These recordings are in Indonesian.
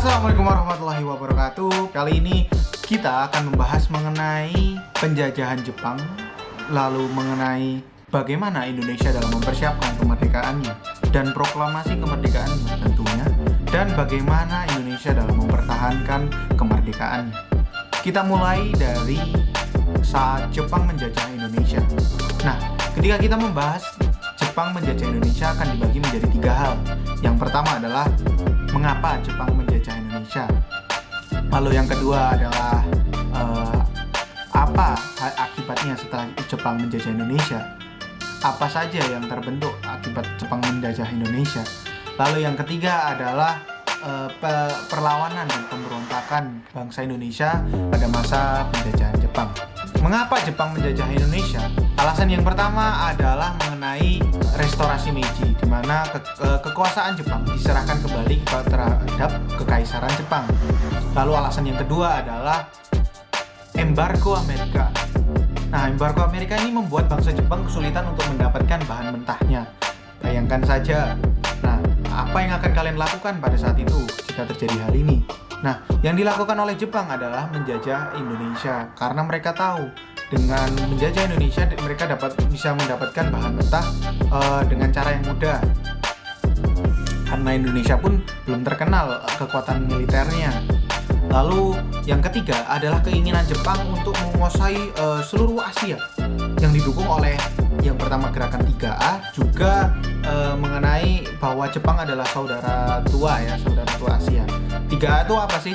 Assalamualaikum warahmatullahi wabarakatuh. Kali ini kita akan membahas mengenai penjajahan Jepang, lalu mengenai bagaimana Indonesia dalam mempersiapkan kemerdekaannya dan proklamasi kemerdekaannya tentunya, dan bagaimana Indonesia dalam mempertahankan kemerdekaannya. Kita mulai dari saat Jepang menjajah Indonesia. Nah, ketika kita membahas Jepang menjajah Indonesia akan dibagi menjadi 3 hal. Yang pertama adalah mengapa Jepang menjajah Indonesia. Lalu yang kedua adalah apa akibatnya setelah Jepang menjajah Indonesia. Apa saja yang terbentuk akibat Jepang menjajah Indonesia. Lalu yang ketiga adalah perlawanan dan pemberontakan bangsa Indonesia pada masa penjajahan Jepang. Mengapa Jepang menjajah Indonesia? Alasan yang pertama adalah mengenai restorasi Meiji, di mana kekuasaan Jepang diserahkan kembali terhadap kekaisaran Jepang. Lalu alasan yang kedua adalah embargo Amerika. Nah, embargo Amerika ini membuat bangsa Jepang kesulitan untuk mendapatkan bahan mentahnya. Bayangkan saja. Nah, apa yang akan kalian lakukan pada saat itu jika terjadi hal ini? Nah, yang dilakukan oleh Jepang adalah menjajah Indonesia karena mereka tahu dengan menjajah Indonesia mereka bisa mendapatkan bahan mentah dengan cara yang mudah. Karena Indonesia pun belum terkenal kekuatan militernya. Lalu yang ketiga adalah keinginan Jepang untuk menguasai seluruh Asia yang didukung oleh yang pertama gerakan 3A, juga mengenai bahwa Jepang adalah saudara tua Asia. 3A itu apa sih?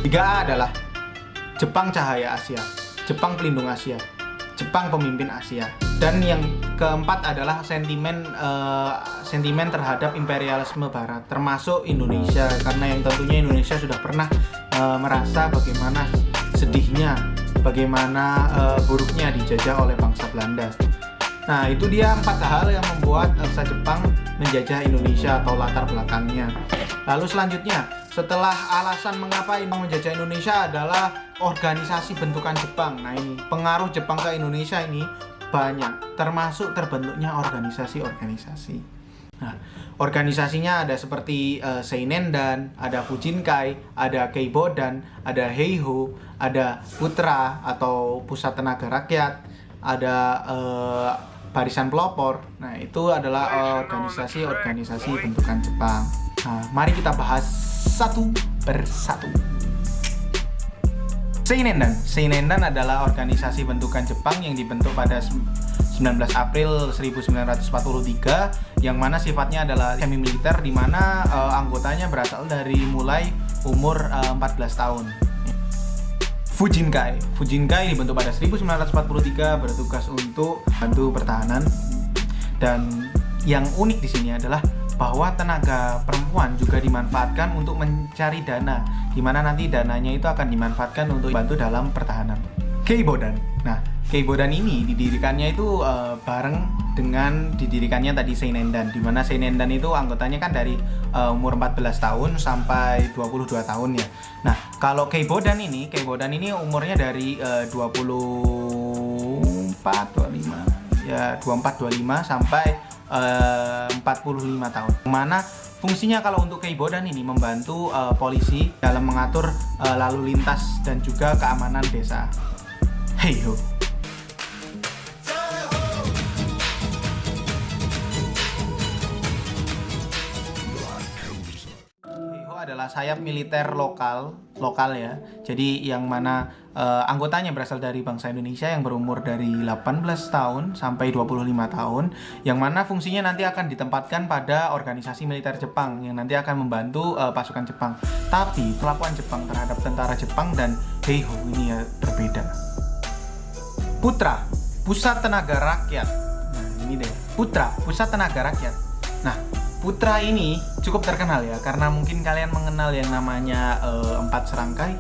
3A adalah Jepang cahaya Asia, Jepang pelindung Asia, Jepang pemimpin Asia. Dan yang keempat adalah sentimen terhadap imperialisme Barat, termasuk Indonesia, karena yang tentunya Indonesia sudah pernah merasa bagaimana sedihnya, bagaimana buruknya dijajah oleh bangsa Belanda. Nah, itu dia 4 hal yang membuat bangsa Jepang menjajah Indonesia atau latar belakangnya. Lalu selanjutnya, setelah alasan mengapa Jepang menjajah Indonesia adalah organisasi bentukan Jepang. Nah, ini pengaruh Jepang ke Indonesia ini banyak, termasuk terbentuknya organisasi-organisasi. Nah, organisasinya ada seperti Seinendan, ada Fujinkai, ada Keibodan, ada Heiho, ada Putra atau Pusat Tenaga Rakyat, ada Barisan Pelopor. Nah, itu adalah organisasi-organisasi bentukan Jepang. Nah, mari kita bahas satu persatu. Seinendan adalah organisasi bentukan Jepang yang dibentuk pada 19 April 1943, yang mana sifatnya adalah semi militer, di mana anggotanya berasal dari mulai umur 14 tahun. Fujinkai dibentuk pada 1943, bertugas untuk bantu pertahanan. Dan yang unik di sini adalah bahwa tenaga perempuan juga dimanfaatkan untuk mencari dana, di mana nanti dananya itu akan dimanfaatkan untuk bantu dalam pertahanan. Keibodan. Nah, Keibodan ini didirikannya itu bareng dengan didirikannya tadi Seinendan, di mana Seinendan itu anggotanya kan dari umur 14 tahun sampai 22 tahun ya. Nah, kalau Keibodan ini umurnya dari 24-25 sampai 45 tahun. Mana fungsinya kalau untuk Keibodan ini membantu polisi dalam mengatur lalu lintas dan juga keamanan desa. Heiho. Adalah sayap militer lokal ya. Jadi yang mana anggotanya berasal dari bangsa Indonesia yang berumur dari 18 tahun sampai 25 tahun, yang mana fungsinya nanti akan ditempatkan pada organisasi militer Jepang yang nanti akan membantu pasukan Jepang. Tapi perlakuan Jepang terhadap tentara Jepang dan Heiho ini ya berbeda. Putra, Pusat Tenaga Rakyat. Nah, ini deh. Putra, Pusat Tenaga Rakyat. Nah, Putra ini cukup terkenal ya, karena mungkin kalian mengenal yang namanya 4 serangkai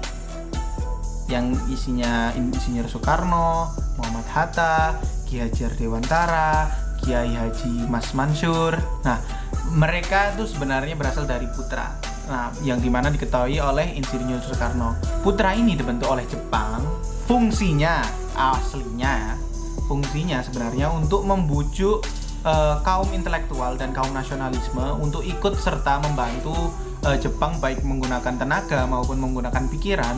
yang isinya Insinyur Soekarno, Muhammad Hatta, Ki Hajar Dewantara, Kiai Haji Mas Mansur. Nah, mereka itu sebenarnya berasal dari Putra. Nah, yang dimana diketahui oleh Insinyur Soekarno. Putra ini dibentuk oleh Jepang. Fungsinya sebenarnya untuk membujuk kaum intelektual dan kaum nasionalisme untuk ikut serta membantu Jepang baik menggunakan tenaga maupun menggunakan pikiran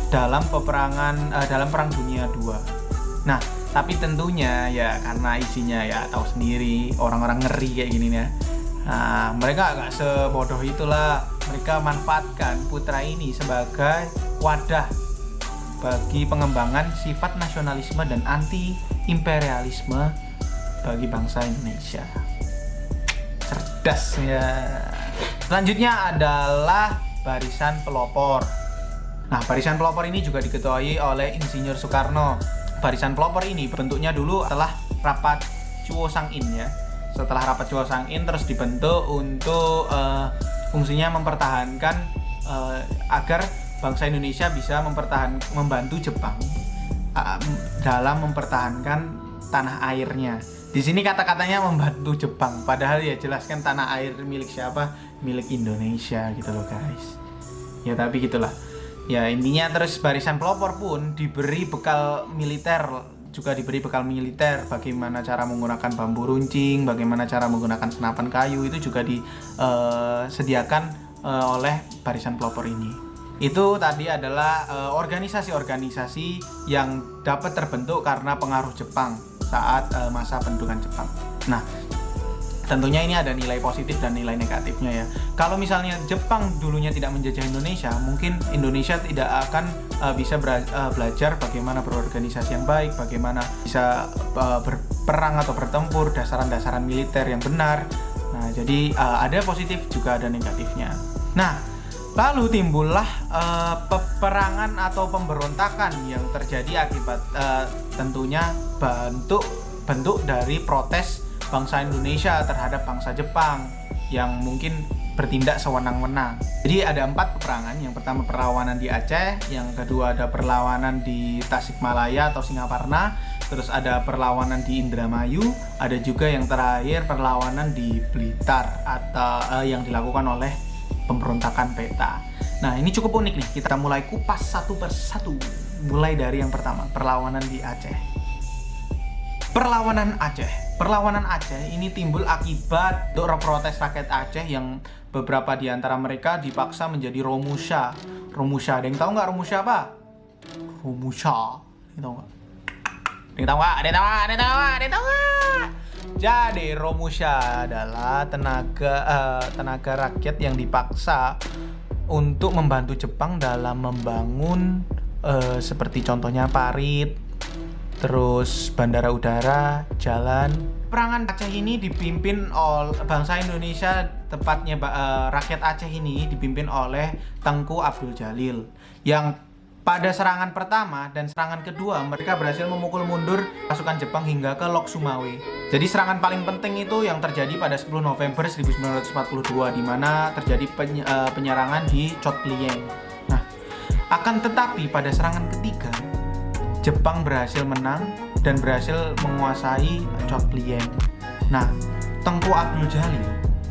dalam dalam Perang Dunia II. Nah, tapi tentunya ya karena isinya ya tahu sendiri, orang-orang ngeri kayak gini ya. Nah, mereka agak sebodoh itulah, mereka manfaatkan putra ini sebagai wadah bagi pengembangan sifat nasionalisme dan anti-imperialisme bagi bangsa Indonesia. Cerdas ya. Selanjutnya adalah barisan pelopor. Nah, barisan pelopor ini juga diketuai oleh Insinyur Soekarno. Barisan pelopor ini bentuknya dulu adalah rapat Chuo Sang-in ya. Setelah rapat Chuo Sang-in terus dibentuk untuk fungsinya mempertahankan agar bangsa Indonesia bisa membantu Jepang dalam mempertahankan tanah airnya. Di sini kata-katanya membantu Jepang, padahal ya jelaskan tanah air milik siapa? Milik Indonesia gitu loh guys. Ya tapi gitulah. Ya intinya terus barisan pelopor pun diberi bekal militer, bagaimana cara menggunakan bambu runcing, bagaimana cara menggunakan senapan kayu, itu juga disediakan oleh barisan pelopor ini. Itu tadi adalah organisasi-organisasi yang dapat terbentuk karena pengaruh Jepang saat masa pendudukan Jepang. Nah, tentunya ini ada nilai positif dan nilai negatifnya ya. Kalau misalnya Jepang dulunya tidak menjajah Indonesia, mungkin Indonesia tidak akan bisa belajar bagaimana berorganisasi yang baik, bagaimana bisa berperang atau bertempur, dasaran-dasaran militer yang benar. Nah, jadi ada positif juga ada negatifnya. Nah, lalu timbullah peperangan atau pemberontakan yang terjadi akibat tentunya bentuk dari protes bangsa Indonesia terhadap bangsa Jepang yang mungkin bertindak sewenang-wenang. Jadi ada 4 peperangan. Yang pertama perlawanan di Aceh, yang kedua ada perlawanan di Tasikmalaya atau Singaparna, terus ada perlawanan di Indramayu, ada juga yang terakhir perlawanan di Blitar atau yang dilakukan oleh pemberontakan PETA. Nah, ini cukup unik nih. Kita mulai kupas satu persatu. Mulai dari yang pertama, perlawanan di Aceh. Perlawanan Aceh ini timbul akibat protes rakyat Aceh yang beberapa di antara mereka dipaksa menjadi Romusha. Romusha, ada yang tahu nggak Romusha apa? Romusha, ada yang tahu nggak? Jadi Romusha adalah tenaga rakyat yang dipaksa untuk membantu Jepang dalam membangun seperti contohnya parit, terus bandara udara, jalan. Perangan Aceh ini dipimpin oleh bangsa Indonesia, tepatnya rakyat Aceh ini dipimpin oleh Tengku Abdul Jalil, yang pada serangan pertama dan serangan kedua mereka berhasil memukul mundur pasukan Jepang hingga ke Lok Sumawe. Jadi serangan paling penting itu yang terjadi pada 10 November 1942 di mana terjadi penyerangan di Chot Plieng. Nah, akan tetapi pada serangan ketiga Jepang berhasil menang dan berhasil menguasai Chot Plieng. Nah, Tengku Abdul Jalil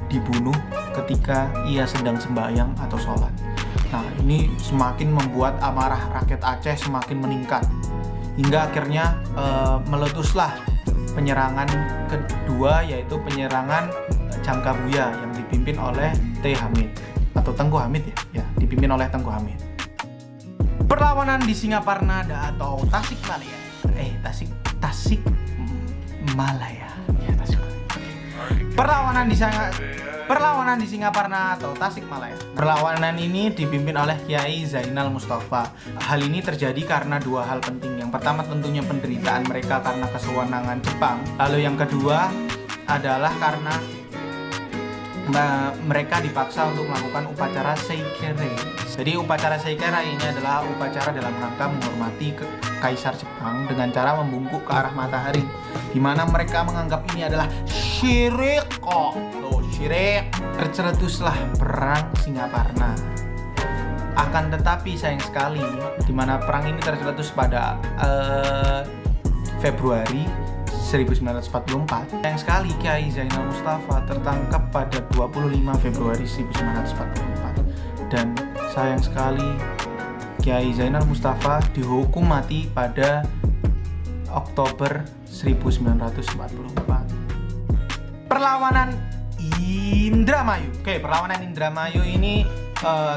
dibunuh ketika ia sedang sembahyang atau sholat. Nah, ini semakin membuat amarah rakyat Aceh semakin meningkat hingga akhirnya meletuslah penyerangan kedua, yaitu penyerangan Jamkabuya yang dipimpin oleh T. Hamid atau Tengku Hamid ya, dipimpin oleh Tengku Hamid. Perlawanan di Singaparna atau Tasikmalaya. Tasikmalaya. Ya, Perlawanan di Singaparna atau Tasikmalaya. Perlawanan ini dipimpin oleh Kiai Zainal Mustafa. Hal ini terjadi karena 2 hal penting. Yang pertama tentunya penderitaan mereka karena kesewenangan Jepang. Lalu yang kedua adalah karena mereka dipaksa untuk melakukan upacara Seikere. Jadi upacara Seikere ini adalah upacara dalam rangka menghormati Kaisar Jepang dengan cara membungkuk ke arah matahari, di mana mereka menganggap ini adalah syirik. Syirik. Tercetuslah perang Singaparna. Akan tetapi sayang sekali, di mana perang ini tercetus pada Februari 1944. Sayang sekali Kiai Zainal Mustafa tertangkap pada 25 Februari 1944. Dan sayang sekali Kiai Zainal Mustafa dihukum mati pada Oktober 1944. perlawanan Indramayu. Oke, perlawanan Indramayu ini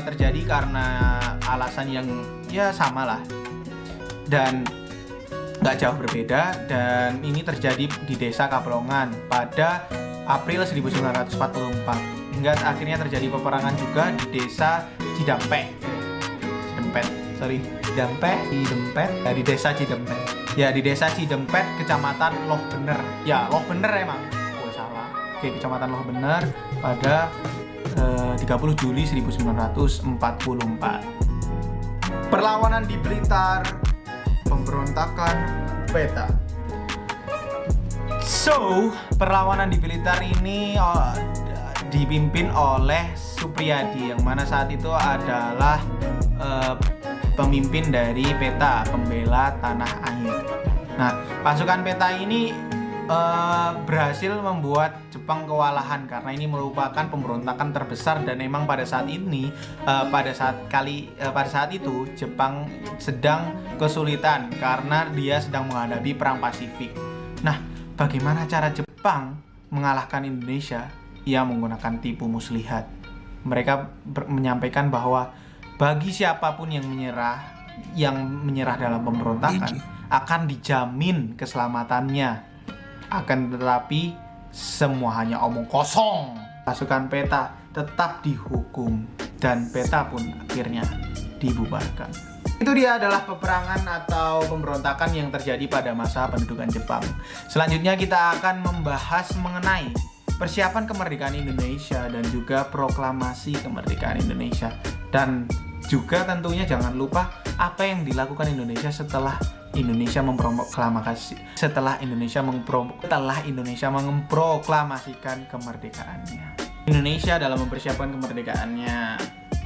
terjadi karena alasan yang ya sama lah dan nggak jauh berbeda, dan ini terjadi di desa Kaplongan pada April 1944 hingga akhirnya terjadi peperangan juga di desa Cidempet, di desa Cidempet. Ya, di desa Cidempet, kecamatan Loh Bener. Ya, Loh Bener emang. Oh, salah. Oke, kecamatan Loh Bener pada 30 Juli 1944. Perlawanan di Blitar, pemberontakan peta. So, perlawanan di Blitar ini dipimpin oleh Supriyadi, yang mana saat itu adalah pemimpin dari PETA, Pembela Tanah Air. Nah, pasukan PETA ini berhasil membuat Jepang kewalahan karena ini merupakan pemberontakan terbesar, dan memang pada saat ini pada saat itu Jepang sedang kesulitan karena dia sedang menghadapi perang Pasifik. Nah, bagaimana cara Jepang mengalahkan Indonesia? Ia menggunakan tipu muslihat. Mereka menyampaikan bahwa bagi siapapun yang menyerah dalam pemberontakan akan dijamin keselamatannya. Akan tetapi semua hanya omong kosong. Pasukan PETA tetap dihukum dan PETA pun akhirnya dibubarkan. Itu dia adalah peperangan atau pemberontakan yang terjadi pada masa pendudukan Jepang. Selanjutnya kita akan membahas mengenai persiapan kemerdekaan Indonesia dan juga proklamasi kemerdekaan Indonesia, dan juga tentunya jangan lupa apa yang dilakukan Indonesia setelah Indonesia memproklamasikan kemerdekaannya. Indonesia dalam mempersiapkan kemerdekaannya.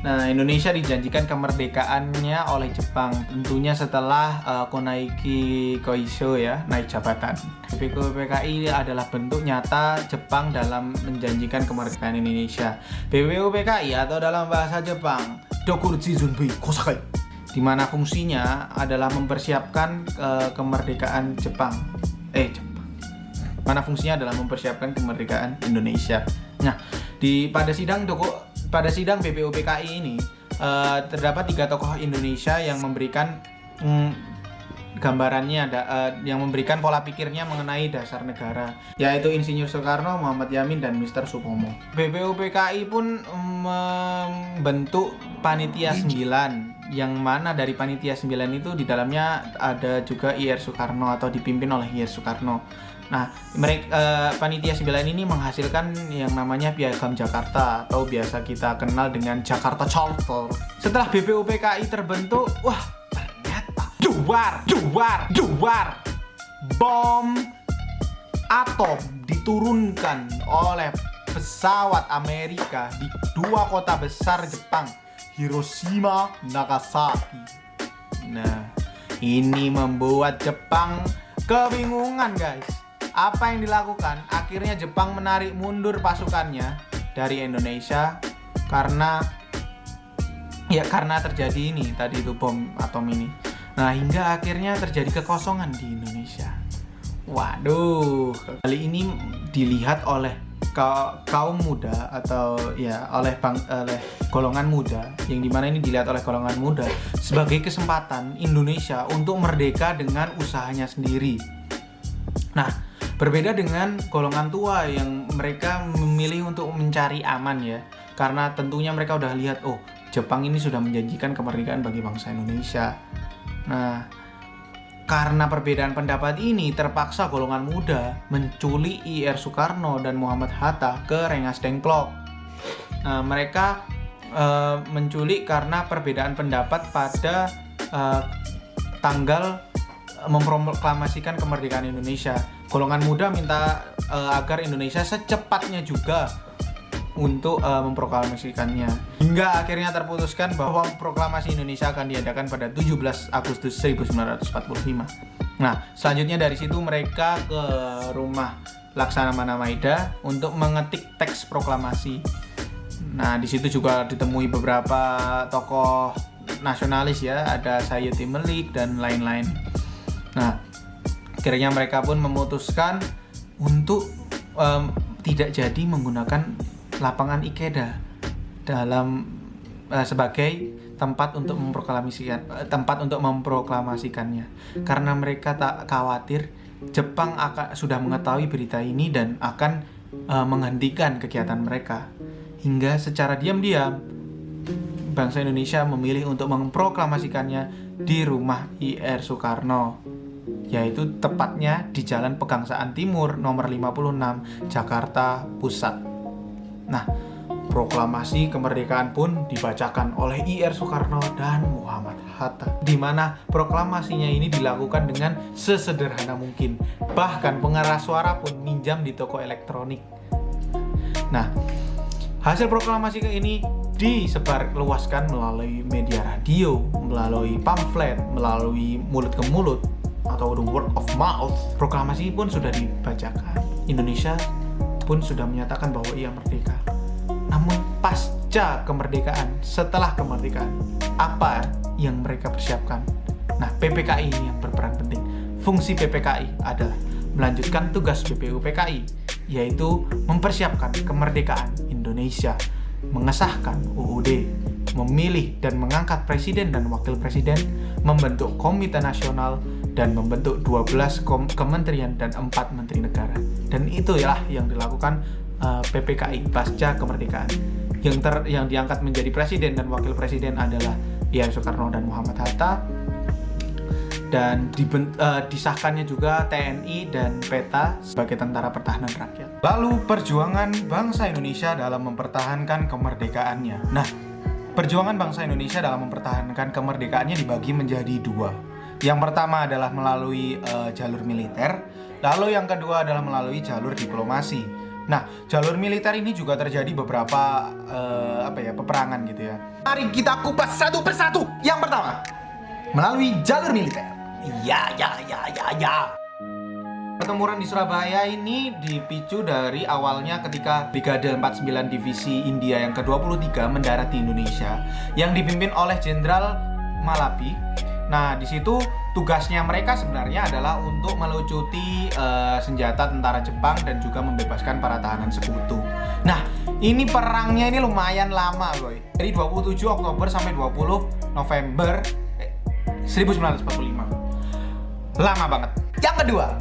Nah, Indonesia dijanjikan kemerdekaannya oleh Jepang tentunya setelah Konaiki Koisho ya naik jabatan. BPUPKI adalah bentuk nyata Jepang dalam menjanjikan kemerdekaan Indonesia. BPUPKI atau dalam bahasa Jepang Dokuruchi Zunbei Kosakai, di mana fungsinya adalah mempersiapkan kemerdekaan Jepang. Mana fungsinya adalah mempersiapkan kemerdekaan Indonesia. Nah, pada sidang BPUPKI ini terdapat 3 tokoh Indonesia yang memberikan gambarannya, yang memberikan pola pikirnya mengenai dasar negara, yaitu Insinyur Soekarno, Muhammad Yamin, dan Mr. Supomo. BPUPKI pun membentuk Panitia 9, yang mana dari Panitia 9 itu di dalamnya ada juga IR Soekarno atau dipimpin oleh IR Soekarno. Nah, Panitia 9 ini menghasilkan yang namanya Piagam Jakarta atau biasa kita kenal dengan Jakarta Charter. Setelah BPUPKI terbentuk, wah ternyata duar bom atom diturunkan oleh pesawat Amerika di 2 kota besar Jepang, Hiroshima, Nagasaki. Nah, ini membuat Jepang kebingungan, guys. Apa yang dilakukan? Akhirnya Jepang menarik mundur pasukannya dari Indonesia karena terjadi ini tadi itu bom atom ini. Nah, hingga akhirnya terjadi kekosongan di Indonesia. Waduh, kali ini dilihat oleh kaum muda atau ya oleh golongan muda, yang dimana ini dilihat oleh golongan muda sebagai kesempatan Indonesia untuk merdeka dengan usahanya sendiri. Nah, berbeda dengan golongan tua yang mereka memilih untuk mencari aman ya, karena tentunya mereka udah lihat, oh Jepang ini sudah menjanjikan kemerdekaan bagi bangsa Indonesia. Nah, karena perbedaan pendapat ini terpaksa golongan muda menculik IR Soekarno dan Muhammad Hatta ke Rengas Dengklok. Nah, mereka menculik karena perbedaan pendapat pada tanggal memproklamasikan kemerdekaan Indonesia. Golongan muda minta agar Indonesia secepatnya juga untuk memproklamasikannya. Hingga akhirnya terputuskan bahwa proklamasi Indonesia akan diadakan pada 17 Agustus 1945. Nah, selanjutnya dari situ mereka ke rumah Laksamana Maida untuk mengetik teks proklamasi. Nah, di situ juga ditemui beberapa tokoh nasionalis ya, ada Sayyidi Melik dan lain-lain. Nah, akhirnya mereka pun memutuskan untuk tidak jadi menggunakan lapangan Ikeda sebagai tempat untuk memproklamasikannya, karena mereka tak khawatir Jepang sudah mengetahui berita ini dan akan menghentikan kegiatan mereka. Hingga secara diam-diam bangsa Indonesia memilih untuk memproklamasikannya di rumah IR Soekarno, yaitu tepatnya di Jalan Pegangsaan Timur nomor 56, Jakarta Pusat. Nah, proklamasi kemerdekaan pun dibacakan oleh IR Soekarno dan Muhammad Hatta, di mana proklamasinya ini dilakukan dengan sesederhana mungkin. Bahkan pengeras suara pun minjam di toko elektronik. Nah, hasil proklamasi ini disebarluaskan melalui media radio, melalui pamflet, melalui mulut ke mulut atau the word of mouth. Proklamasi pun sudah dibacakan. Indonesia pun sudah menyatakan bahwa ia merdeka. Namun pasca kemerdekaan, setelah kemerdekaan, apa yang mereka persiapkan? Nah, PPKI ini yang berperan penting. Fungsi PPKI adalah melanjutkan tugas BPUPKI, yaitu mempersiapkan kemerdekaan Indonesia, mengesahkan UUD, memilih dan mengangkat presiden dan wakil presiden, membentuk komite nasional, dan membentuk 12 kementerian dan 4 menteri negara. Dan itulah yang dilakukan PPKI pasca kemerdekaan. Yang diangkat menjadi presiden dan wakil presiden adalah IR Soekarno dan Muhammad Hatta. Dan disahkannya juga TNI dan PETA sebagai Tentara Pertahanan Rakyat. Lalu perjuangan bangsa Indonesia dalam mempertahankan kemerdekaannya. Nah, perjuangan bangsa Indonesia dalam mempertahankan kemerdekaannya dibagi menjadi dua. Yang pertama adalah melalui jalur militer, lalu yang kedua adalah melalui jalur diplomasi. Nah, jalur militer ini juga terjadi beberapa peperangan gitu ya. Mari kita kupas satu persatu. Yang pertama, melalui jalur militer. Ya. Pertempuran di Surabaya ini dipicu dari awalnya ketika Brigade 49 Divisi India yang ke-23 mendarat di Indonesia yang dipimpin oleh Jenderal Malabi. Nah, di situ tugasnya mereka sebenarnya adalah untuk melucuti senjata tentara Jepang dan juga membebaskan para tahanan sekutu. Nah, ini perangnya ini lumayan lama, boy. Dari 27 Oktober sampai 20 November 1945. Lama banget. Yang kedua,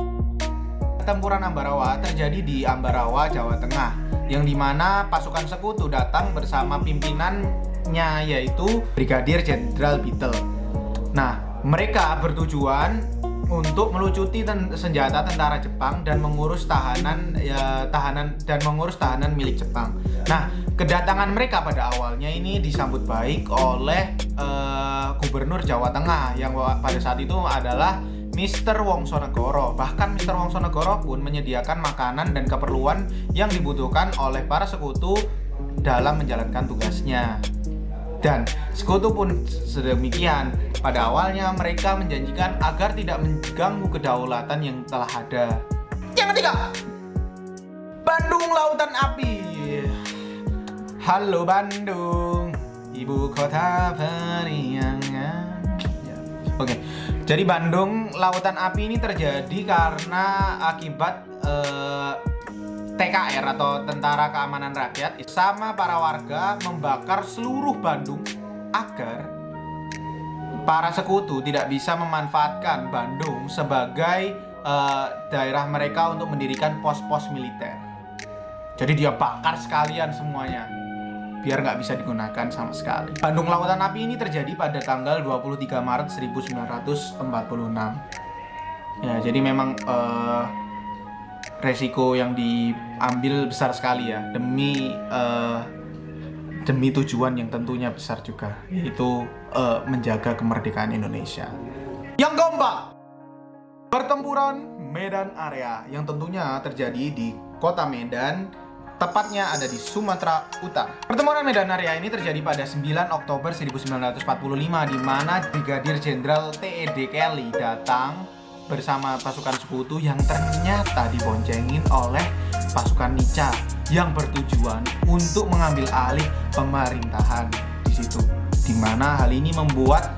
pertempuran Ambarawa terjadi di Ambarawa, Jawa Tengah, yang dimana pasukan sekutu datang bersama pimpinannya yaitu Brigadir Jenderal Bitel. Nah, mereka bertujuan untuk melucuti senjata tentara Jepang dan mengurus tahanan milik Jepang. Nah, kedatangan mereka pada awalnya ini disambut baik oleh Gubernur Jawa Tengah yang pada saat itu adalah Mr. Wongsonegoro. Bahkan Mr. Wongsonegoro pun menyediakan makanan dan keperluan yang dibutuhkan oleh para sekutu dalam menjalankan tugasnya. Dan sekutu pun sedemikian. Pada awalnya mereka menjanjikan agar tidak mengganggu kedaulatan yang telah ada. Yang ketiga, Bandung Lautan Api. Halo Bandung, ibu kota periangan. Oke. Jadi Bandung Lautan Api ini terjadi karena akibat TKR atau Tentara Keamanan Rakyat sama para warga membakar seluruh Bandung agar para sekutu tidak bisa memanfaatkan Bandung sebagai daerah mereka untuk mendirikan pos-pos militer. Jadi dia bakar sekalian semuanya biar nggak bisa digunakan sama sekali. Bandung Lautan Api ini terjadi pada tanggal 23 Maret 1946. Ya, jadi memang resiko yang diambil besar sekali ya demi tujuan yang tentunya besar juga, yaitu menjaga kemerdekaan Indonesia. Yang keempat, pertempuran Medan Area yang tentunya terjadi di kota Medan, tepatnya ada di Sumatera Utara. Pertempuran Medan Area ini terjadi pada 9 Oktober 1945 di mana Brigadir Jenderal T.E.D. Kelly datang bersama pasukan sekutu yang ternyata diboncengin oleh pasukan Nica yang bertujuan untuk mengambil alih pemerintahan di situ. Di mana hal ini membuat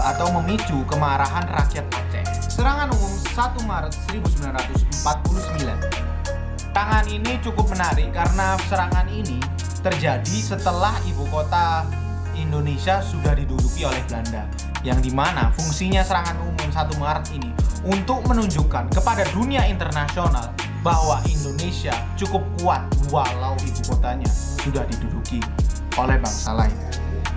atau memicu kemarahan rakyat Aceh. Serangan umum 1 Maret 1949 Serangan ini cukup menarik karena serangan ini terjadi setelah ibu kota Indonesia sudah diduduki oleh Belanda, yang dimana fungsinya serangan umum 1 Maret ini untuk menunjukkan kepada dunia internasional bahwa Indonesia cukup kuat walau ibu kotanya sudah diduduki oleh bangsa lain.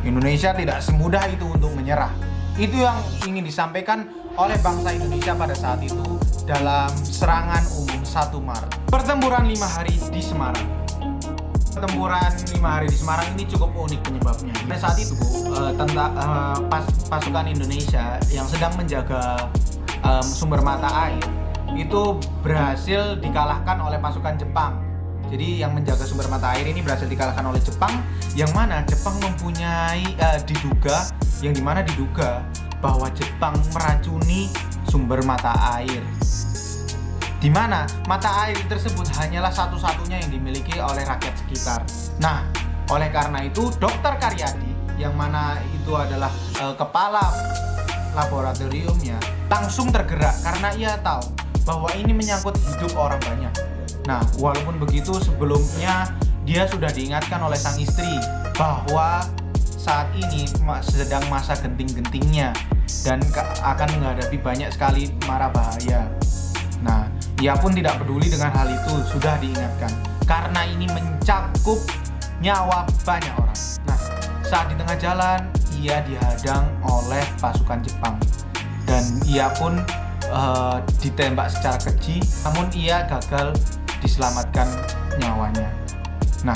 Indonesia tidak semudah itu untuk menyerah. Itu yang ingin disampaikan oleh bangsa Indonesia pada saat itu dalam serangan umum 1 Maret. Pertempuran 5 hari di Semarang. Pertempuran 5 hari di Semarang ini cukup unik penyebabnya. Pada saat itu pasukan Indonesia yang sedang menjaga sumber mata air itu berhasil dikalahkan oleh pasukan Jepang. Jadi yang menjaga sumber mata air ini berhasil dikalahkan oleh Jepang, yang mana Jepang mempunyai diduga bahwa Jepang meracuni sumber mata air, di mana mata air tersebut hanyalah satu-satunya yang dimiliki oleh rakyat sekitar. Nah, oleh karena itu Dr. Karyadi, yang mana itu adalah kepala laboratoriumnya, langsung tergerak karena ia tahu bahwa ini menyangkut hidup orang banyak. Nah, walaupun begitu sebelumnya dia sudah diingatkan oleh sang istri bahwa saat ini sedang masa genting-gentingnya dan akan menghadapi banyak sekali mara bahaya. Nah, ia pun tidak peduli dengan hal itu, sudah diingatkan karena ini mencakup nyawa banyak orang. Nah, saat di tengah jalan ia dihadang oleh pasukan Jepang dan ia pun ditembak secara keji, namun ia gagal diselamatkan nyawanya. Nah,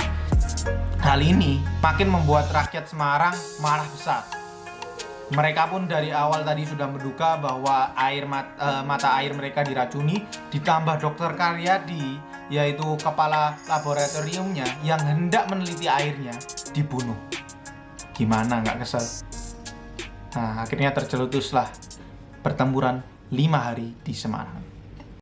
hal ini makin membuat rakyat Semarang marah besar. Mereka pun dari awal tadi sudah menduga bahwa mata air mereka diracuni, ditambah Dr. Karyadi, yaitu kepala laboratoriumnya yang hendak meneliti airnya, dibunuh. Gimana nggak kesel? Nah, akhirnya tercelutuslah pertempuran 5 hari di Semarang.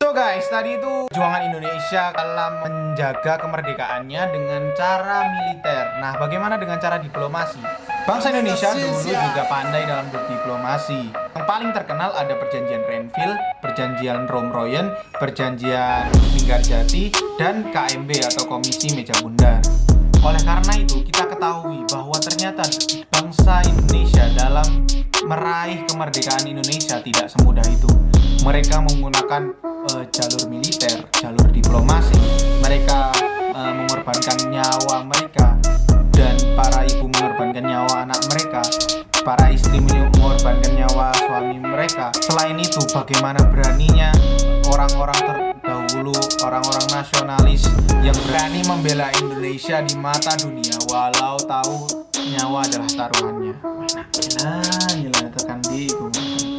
So guys, tadi itu perjuangan Indonesia dalam menjaga kemerdekaannya dengan cara militer. Nah, bagaimana dengan cara diplomasi? Bangsa Indonesia dulu juga pandai dalam berdiplomasi. Yang paling terkenal ada perjanjian Renville, perjanjian Romroyen, perjanjian Linggarjati, dan KMB atau Komisi Meja Bundar. Oleh karena itu, kita ketahui bahwa ternyata bangsa Indonesia dalam meraih kemerdekaan Indonesia tidak semudah itu. Mereka menggunakan jalur militer, jalur diplomasi. Mereka mengorbankan nyawa mereka, dan para ibu mengorbankan nyawa anak mereka, para istri mengorbankan nyawa suami mereka. Selain itu, bagaimana beraninya orang-orang terdahulu, orang-orang nasionalis yang berani membela Indonesia di mata dunia walau tahu nyawa adalah taruhannya. Gila, tekan di.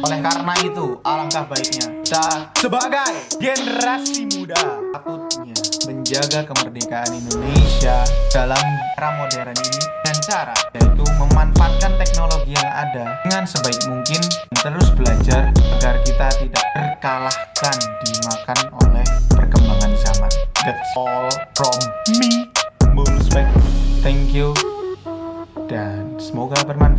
Oleh karena itu, alangkah baiknya kita sebagai generasi muda patutnya menjaga kemerdekaan Indonesia dalam era modern ini dengan cara yaitu memanfaatkan teknologi yang ada dengan sebaik mungkin dan terus belajar agar kita tidak terkalahkan dimakan oleh perkembangan zaman. That's all from me, Mulspek. Thank you dan semoga bermanfaat.